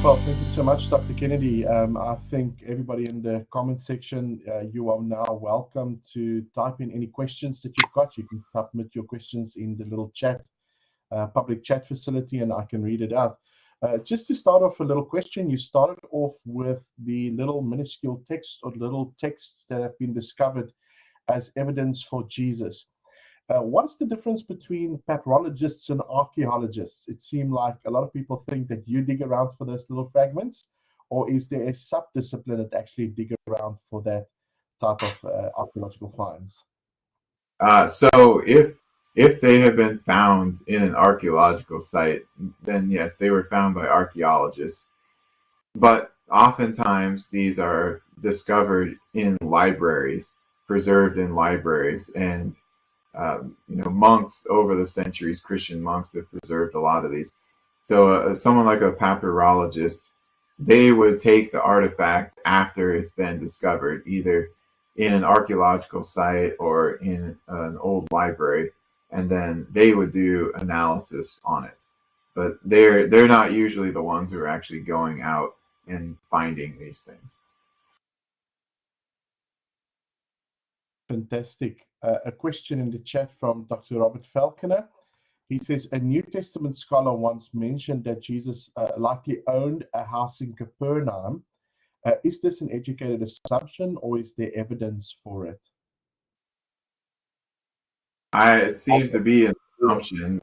Well, thank you so much, Dr. Kennedy. I think everybody in the comment section, you are now welcome to type in any questions that you've got. You can submit your questions in the little chat, public chat facility, and I can read it out. Just to start off, a little question. You started off with the little minuscule text or little texts that have been discovered as evidence for Jesus. What's the difference between patrologists and archaeologists? It seemed like a lot of people think that you dig around for those little fragments, or is there a sub-discipline that actually dig around for that type of archaeological finds? So if they have been found in an archaeological site, then yes, they were found by archaeologists. But oftentimes these are discovered in libraries, preserved in libraries, and monks over the centuries, Christian monks have preserved a lot of these. So someone like a papyrologist, they would take the artifact after it's been discovered, either in an archaeological site or in an old library, and then they would do analysis on it. But they're not usually the ones who are actually going out and finding these things. Fantastic. A question in the chat from Dr. Robert Falconer. He says, a New Testament scholar once mentioned that Jesus likely owned a house in Capernaum. Is this an educated assumption, or is there evidence for it? It seems to be an assumption.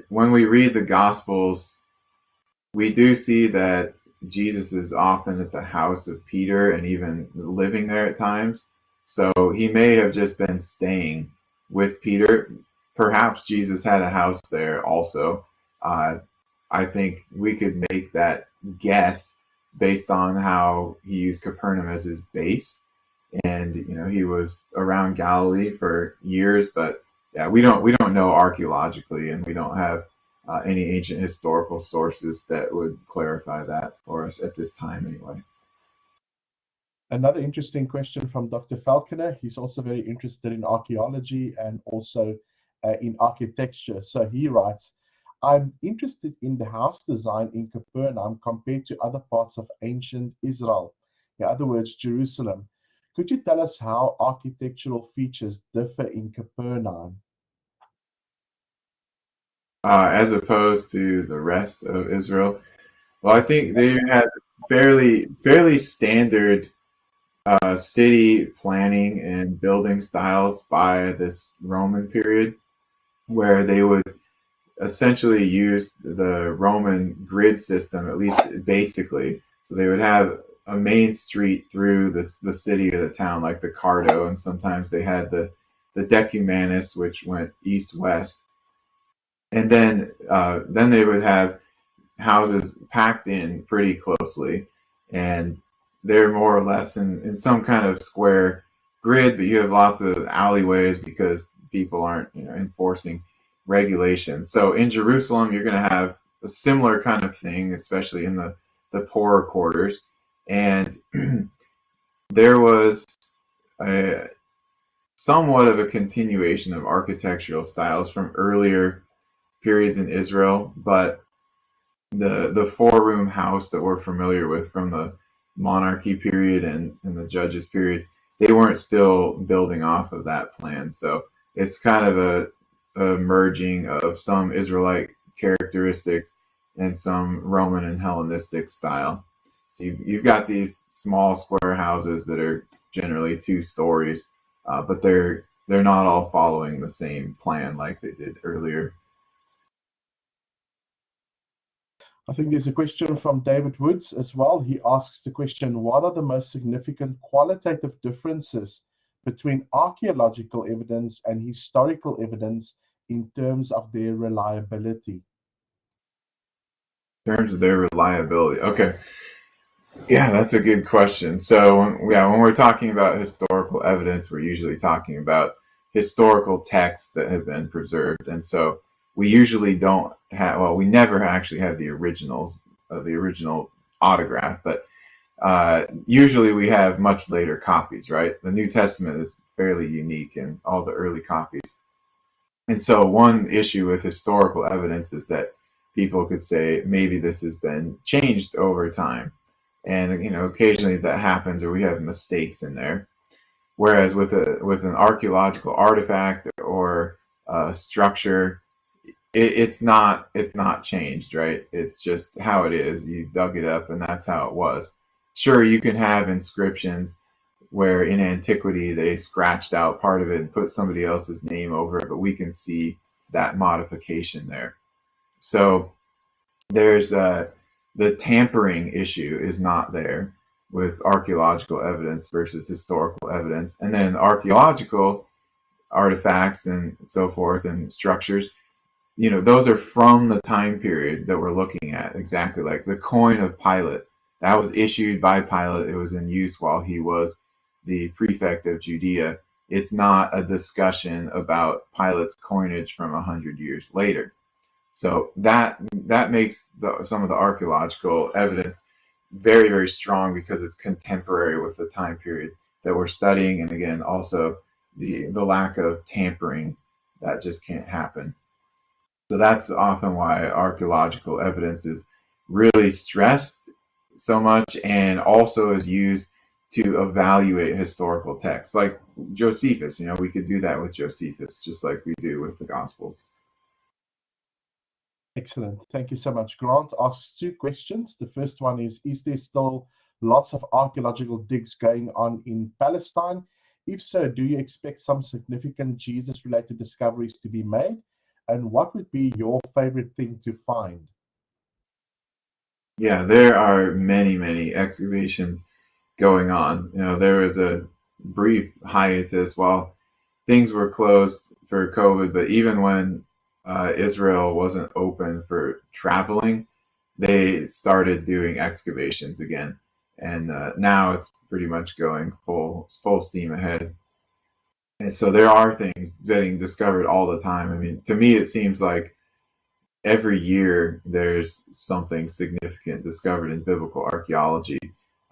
When we read the Gospels, we do see that Jesus is often at the house of Peter and even living there at times. So he may have just been staying with Peter. Perhaps Jesus had a house there also. I think we could make that guess based on how he used Capernaum as his base. And he was around Galilee for years, but yeah, we don't know archaeologically, and we don't have any ancient historical sources that would clarify that for us at this time anyway. Another interesting question from Dr. Falconer. He's also very interested in archaeology and also in architecture. So he writes, I'm interested in the house design in Capernaum compared to other parts of ancient Israel. In other words, Jerusalem. Could you tell us how architectural features differ in Capernaum? As opposed to the rest of Israel? Well, I think they had fairly standard city planning and building styles by this Roman period, where they would essentially use the Roman grid system, at least basically. So they would have a main street through the city or the town, like the Cardo, and sometimes they had the Decumanus, which went east-west. And then they would have houses packed in pretty closely, and they're more or less in some kind of square grid, but you have lots of alleyways because people aren't enforcing regulations. So in Jerusalem, you're going to have a similar kind of thing, especially in the poorer quarters. And there was somewhat of a continuation of architectural styles from earlier periods in Israel, but the four-room house that we're familiar with from the monarchy period and the judges period, they weren't still building off of that plan. So it's kind of a merging of some Israelite characteristics and some Roman and Hellenistic style. So you've got these small square houses that are generally 2 stories, but they're not all following the same plan like they did earlier. I think there's a question from David Woods as well. He asks the question, what are the most significant qualitative differences between archaeological evidence and historical evidence in terms of their reliability? In terms of their reliability, okay. Yeah, that's a good question. So when we're talking about historical evidence, we're usually talking about historical texts that have been preserved. And so we usually don't have, well, we never actually have the originals, the original autograph, but usually we have much later copies, right? The New Testament is fairly unique in all the early copies. And so one issue with historical evidence is that people could say maybe this has been changed over time. And occasionally that happens, or we have mistakes in there. Whereas with an archaeological artifact or a structure, it's not changed, right? It's just how it is. You dug it up, and that's how it was. Sure, you can have inscriptions where in antiquity they scratched out part of it and put somebody else's name over it, but we can see that modification there. So there's the tampering issue is not there with archaeological evidence versus historical evidence. And then archaeological artifacts and so forth and structures, those are from the time period that we're looking at. Exactly, like the coin of Pilate, that was issued by Pilate. It was in use while he was the prefect of Judea. It's not a discussion about Pilate's coinage from 100 years later. So that makes some of the archaeological evidence very, very strong because it's contemporary with the time period that we're studying. And again, also the lack of tampering, that just can't happen. So that's often why archaeological evidence is really stressed so much, and also is used to evaluate historical texts. Like Josephus, we could do that with Josephus, just like we do with the Gospels. Excellent. Thank you so much. Grant asks 2 questions. The first one is there still lots of archaeological digs going on in Palestine? If so, do you expect some significant Jesus-related discoveries to be made? And what would be your favorite thing to find? Yeah, there are many, many excavations going on. There was a brief hiatus while things were closed for COVID, but even when Israel wasn't open for traveling, they started doing excavations again. And now it's pretty much going full steam ahead. And so there are things getting discovered all the time. I mean, to me, it seems like every year there's something significant discovered in biblical archaeology.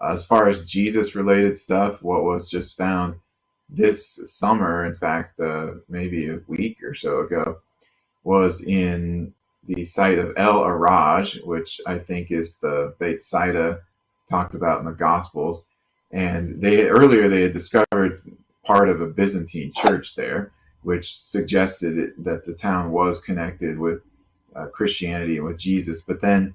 As far as Jesus related stuff, what was just found this summer, in fact, maybe a week or so ago, was in the site of El Araj, which I think is the Beit Saida talked about in the Gospels. And earlier they had discovered part of a Byzantine church there, which suggested that the town was connected with Christianity and with Jesus. But then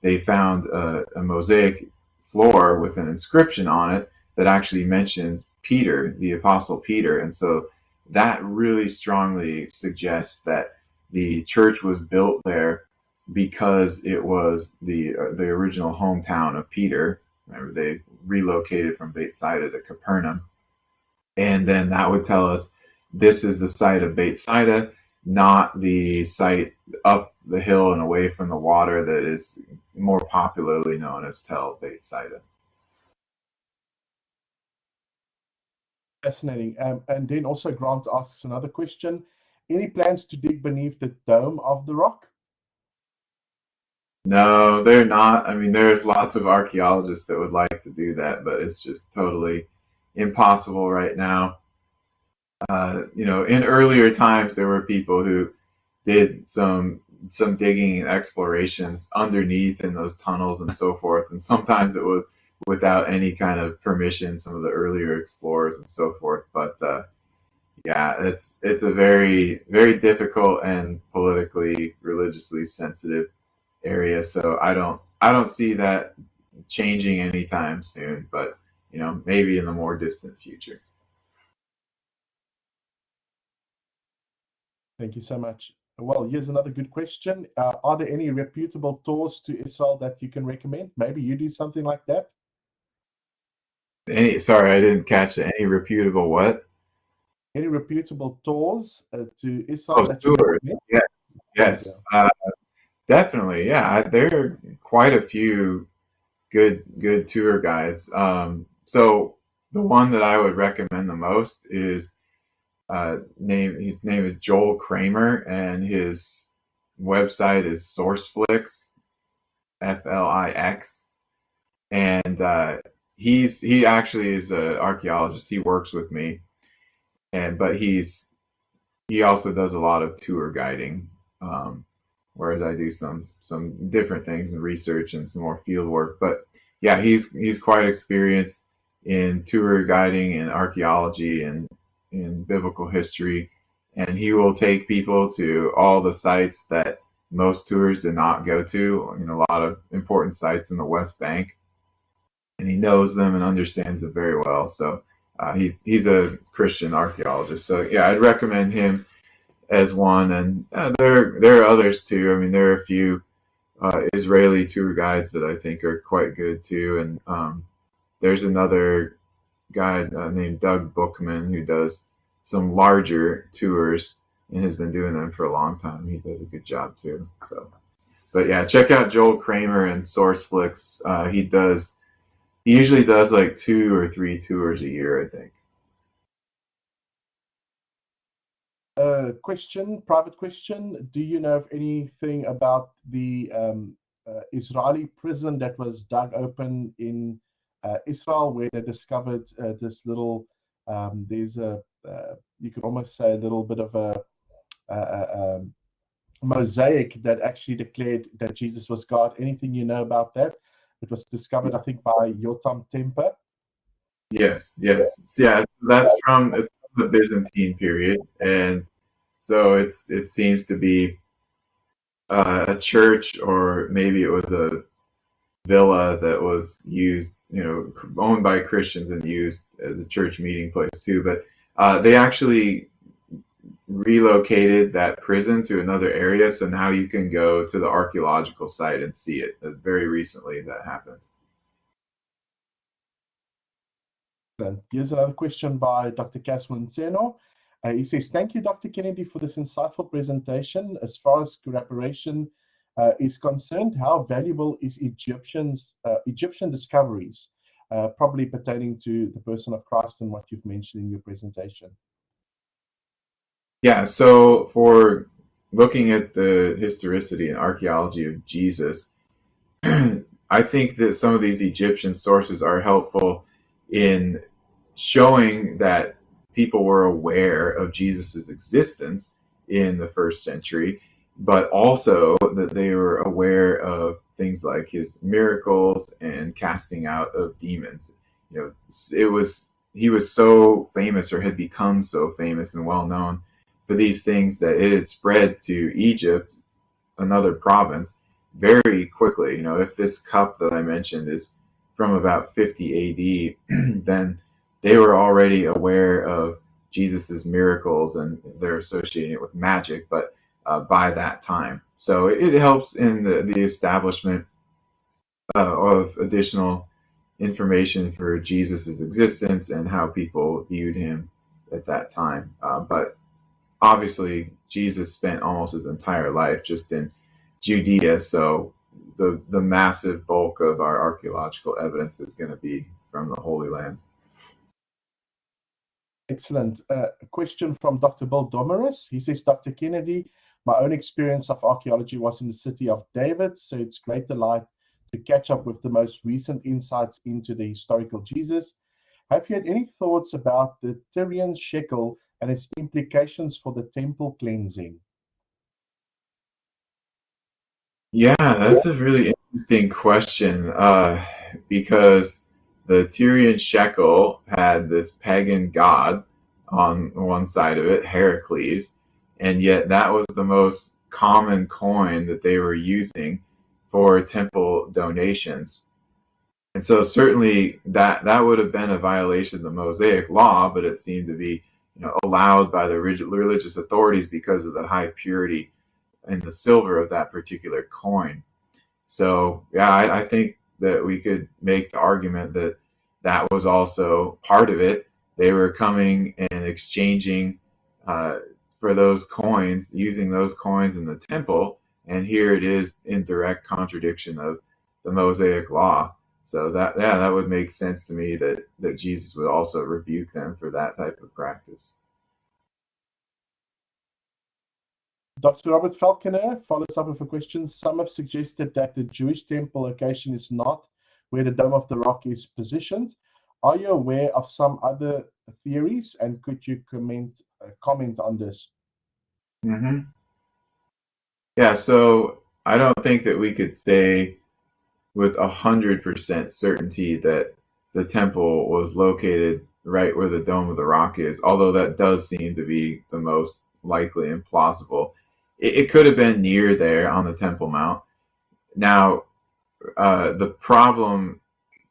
they found a mosaic floor with an inscription on it that actually mentions Peter, the Apostle Peter. And so that really strongly suggests that the church was built there because it was the original hometown of Peter. Remember, they relocated from Beit Saida to Capernaum. And then that would tell us this is the site of Beit Saida, not the site up the hill and away from the water that is more popularly known as Tel Beit Saida. Fascinating. And then also Grant asks another question. Any plans to dig beneath the dome of the rock? No, they're not. I mean, there's lots of archaeologists that would like to do that, but it's just totally impossible right now. In earlier times, there were people who did some digging and explorations underneath in those tunnels and so forth, and sometimes it was without any kind of permission. Some of the earlier explorers and so forth, but yeah, it's a very, very difficult and politically, religiously sensitive area. So I don't see that changing anytime soon, but maybe in the more distant future. Thank you so much. Well, here's another good question. Are there any reputable tours to Israel that you can recommend? Maybe you do something like that? Sorry, I didn't catch it. Any reputable what? Any reputable tours to Israel that Tours. you recommend? Yes. Definitely. Yeah, there are quite a few good tour guides. So the one that I would recommend the most is his name is Joel Kramer, and his website is Sourceflix, Flix, and he actually is an archaeologist. He works with me, but he also does a lot of tour guiding. whereas I do some different things and research and some more field work. But yeah, he's quite experienced in tour guiding and archaeology and in biblical history, and he will take people to all the sites that most tours do not go to. You know, a lot of important sites in the West Bank, and he knows them and understands them very well. So he's a Christian archaeologist. So yeah, I'd recommend him as one, and there are others too. I mean, there are a few Israeli tour guides that I think are quite good too, and there's another guy named Doug Bookman who does some larger tours and has been doing them for a long time. He does a good job too. So, but yeah, check out Joel Kramer and Sourceflix. He usually does like 2 or 3 tours a year, I think. Private question. Do you know of anything about the Israeli prison that was dug open in Israel, where they discovered this little, there's you could almost say a little bit of a mosaic that actually declared that Jesus was God? Anything you know about that? It was discovered, I think, by Yotam Temper. Yes. Yeah, it's from the Byzantine period, and so it seems to be a church, or maybe it was a villa that was used, owned by Christians and used as a church meeting place too. But they actually relocated that prison to another area, so now you can go to the archaeological site and see it. Very recently that happened. Here's another question by Dr. Caswin Tseno. He says, thank you, Dr. Kennedy, for this insightful presentation. As far as collaboration is concerned, how valuable is Egyptian discoveries, probably pertaining to the person of Christ and what you've mentioned in your presentation? Yeah, so for looking at the historicity and archaeology of Jesus, I think that some of these Egyptian sources are helpful in showing that people were aware of Jesus's existence in the first century, but also that they were aware of things like his miracles and casting out of demons. He was so famous, or had become so famous and well known for these things, that it had spread to Egypt, another province, very quickly. If this cup that I mentioned is from about 50 AD, then they were already aware of Jesus's miracles, and they're associating it with magic, but by that time. So it helps in the establishment of additional information for Jesus's existence and how people viewed him at that time. But obviously, Jesus spent almost his entire life just in Judea, so the massive bulk of our archaeological evidence is going to be from the Holy Land. Excellent. A question from Dr. Bill Domaris. He says, Dr. Kennedy, my own experience of archaeology was in the city of David, so it's great delight to catch up with the most recent insights into the historical Jesus. Have you had any thoughts about the Tyrian shekel and its implications for the temple cleansing? Yeah, that's a really interesting question, because the Tyrian shekel had this pagan god on one side of it, Heracles, and yet that was the most common coin that they were using for temple donations. And so certainly that would have been a violation of the Mosaic law, but it seemed to be allowed by the religious authorities because of the high purity and the silver of that particular coin. So yeah, I think that we could make the argument that that was also part of it. They were coming and exchanging for those coins, using those coins in the temple, and here it is in direct contradiction of the Mosaic law. So that would make sense to me that Jesus would also rebuke them for that type of practice. Dr. Robert Falconer follows up with a question. Some have suggested that the Jewish temple location is not where the Dome of the Rock is positioned. Are you aware of some other theories, and could you comment on this? Mm-hmm. Yeah, so I don't think that we could say with 100% certainty that the temple was located right where the Dome of the Rock is, although that does seem to be the most likely and plausible. It could have been near there on the Temple Mount. Now, the problem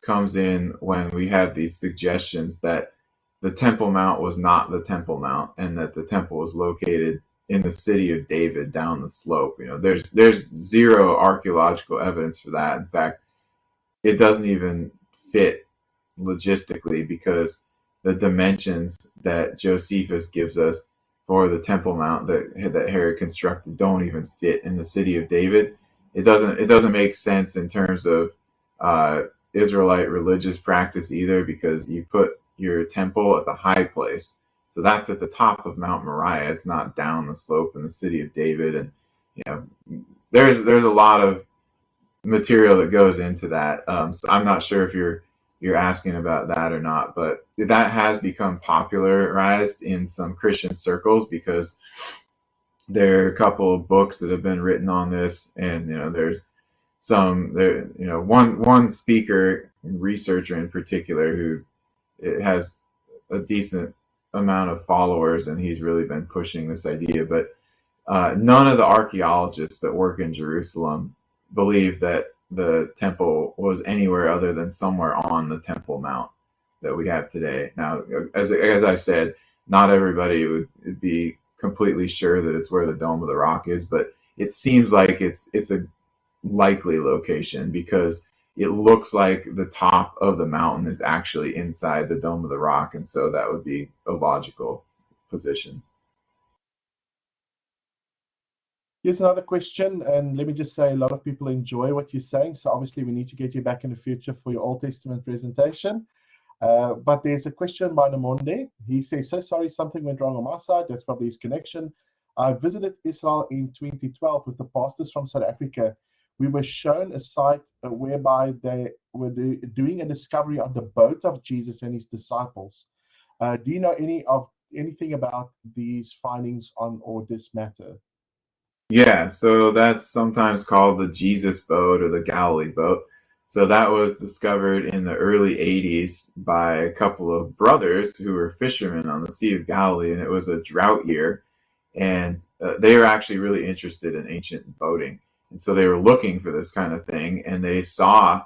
comes in when we have these suggestions that the Temple Mount was not the Temple Mount and that the temple was located in the city of David down the slope. There's zero archaeological evidence for that. In fact, it doesn't even fit logistically because the dimensions that Josephus gives us for the Temple Mount that Herod constructed don't even fit in the city of David. It doesn't make sense in terms of uh, Israelite religious practice either, because you put your temple at the high place, so that's at the top of Mount Moriah. It's not down the slope in the city of David, and you know there's a lot of material that goes into that. So I'm not sure if you're asking about that or not, but that has become popularized in some Christian circles because there are a couple of books that have been written on this, and there's one speaker and researcher in particular who has a decent amount of followers, and he's really been pushing this idea. But none of the archaeologists that work in Jerusalem believe that the temple was anywhere other than somewhere on the Temple Mount that we have today. Now, as I said, not everybody would be completely sure that it's where the Dome of the Rock is, but it seems like it's a likely location because it looks like the top of the mountain is actually inside the Dome of the Rock, and so that would be a logical position. Here's another question, and let me just say a lot of people enjoy what you're saying, so obviously we need to get you back in the future for your Old Testament presentation. But there's a question by Namonde. He says, so sorry, something went wrong on my side. That's probably his connection. I visited Israel in 2012 with the pastors from South Africa. We were shown a site whereby they were doing a discovery on the boat of Jesus and his disciples. Do you know anything about these findings on or this matter? Yeah, so that's sometimes called the Jesus boat or the Galilee boat. So that was discovered in the early 80s by a couple of brothers who were fishermen on the Sea of Galilee, and it was a drought year. And they were actually really interested in ancient boating. And so they were looking for this kind of thing, and they saw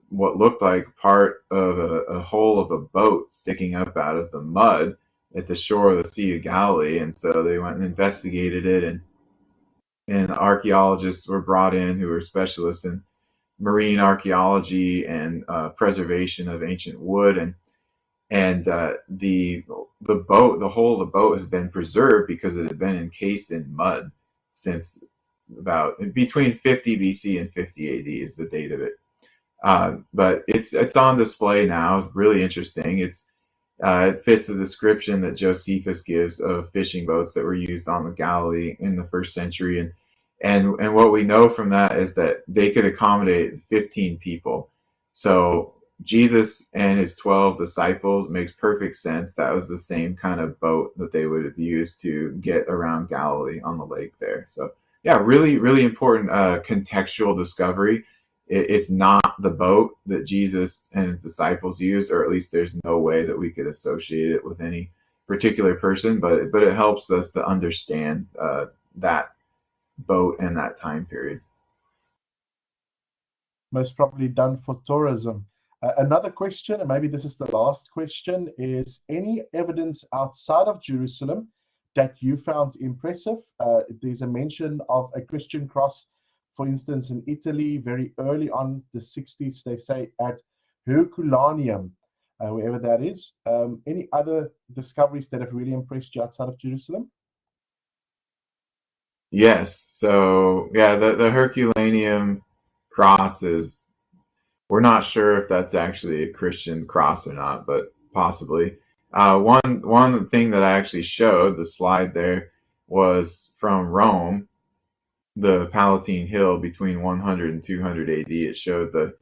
what looked like part of a hull of a boat sticking up out of the mud at the shore of the Sea of Galilee. And so they went and investigated it, and archaeologists were brought in who were specialists in marine archaeology and preservation of ancient wood, and the whole of the boat has been preserved because it had been encased in mud since about between 50 BC and 50 AD is the date of it. But it's on display now. Really interesting. It fits the description that Josephus gives of fishing boats that were used on the Galilee in the first century, and what we know from that is that they could accommodate 15 people. So Jesus and his 12 disciples makes perfect sense. That was the same kind of boat that they would have used to get around Galilee on the lake there. So yeah, really, really important contextual discovery. It's not the boat that Jesus and his disciples used, or at least there's no way that we could associate it with any particular person, but it helps us to understand that boat and that time period. Most probably done for tourism. Another question, and maybe this is the last question, is any evidence outside of Jerusalem that you found impressive? There's a mention of a Christian cross, for instance, in Italy, very early on the 60s, they say at Herculaneum, wherever that is. Any other discoveries that have really impressed you outside of Jerusalem? Yes. So yeah, the Herculaneum cross is, we're not sure if that's actually a Christian cross or not, but possibly. One thing that I actually showed, the slide there, was from Rome, the Palatine Hill between 100 and 200 AD. It showed the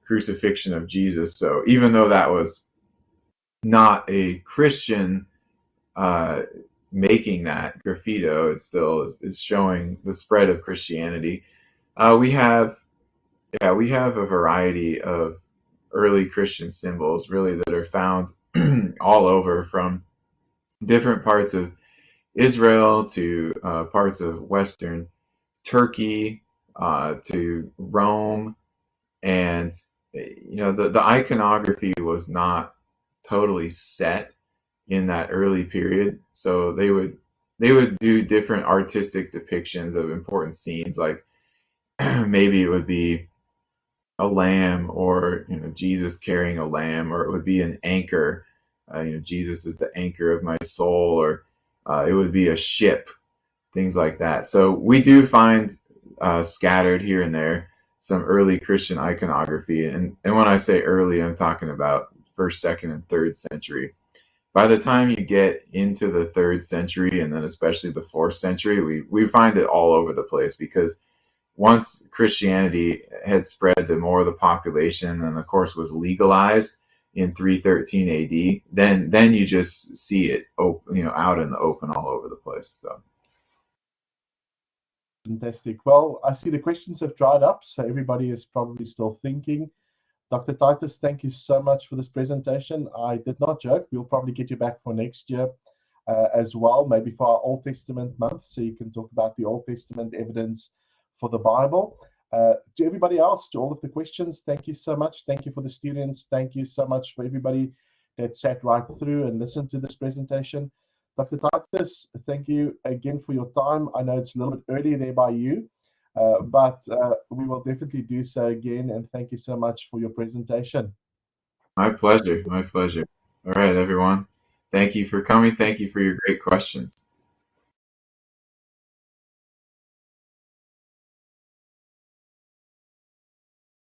crucifixion of Jesus. So even though that was not a Christian uh, making that graffito, it still is showing the spread of Christianity. We have a variety of early Christian symbols really that are found all over, from different parts of Israel to parts of Western Turkey to Rome. And the iconography was not totally set in that early period, so they would do different artistic depictions of important scenes, like maybe it would be a lamb, or Jesus carrying a lamb, or it would be an anchor. Jesus is the anchor of my soul, or it would be a ship, things like that. So we do find scattered here and there some early Christian iconography, and when I say early, I'm talking about first, second, and third century. By the time you get into the third century, and then especially the fourth century, we find it all over the place, because once Christianity had spread to more of the population, and of course was legalized in 313 AD, then you just see it out in the open all over the place. So Fantastic. Well, I see the questions have dried up, so everybody is probably still thinking. Dr. Titus, thank you so much for this presentation. I did not joke. We'll probably get you back for next year as well, maybe for our Old Testament month, so you can talk about the Old Testament evidence for the Bible. To everybody else, to all of the questions, thank you so much. Thank you for the students. Thank you so much for everybody that sat right through and listened to this presentation. Dr. Titus, thank you again for your time. I know it's a little bit early there by you, but we will definitely do so again, and thank you so much for your presentation. my pleasure. My pleasure. All right, everyone. Thank you for coming. Thank you for your great questions.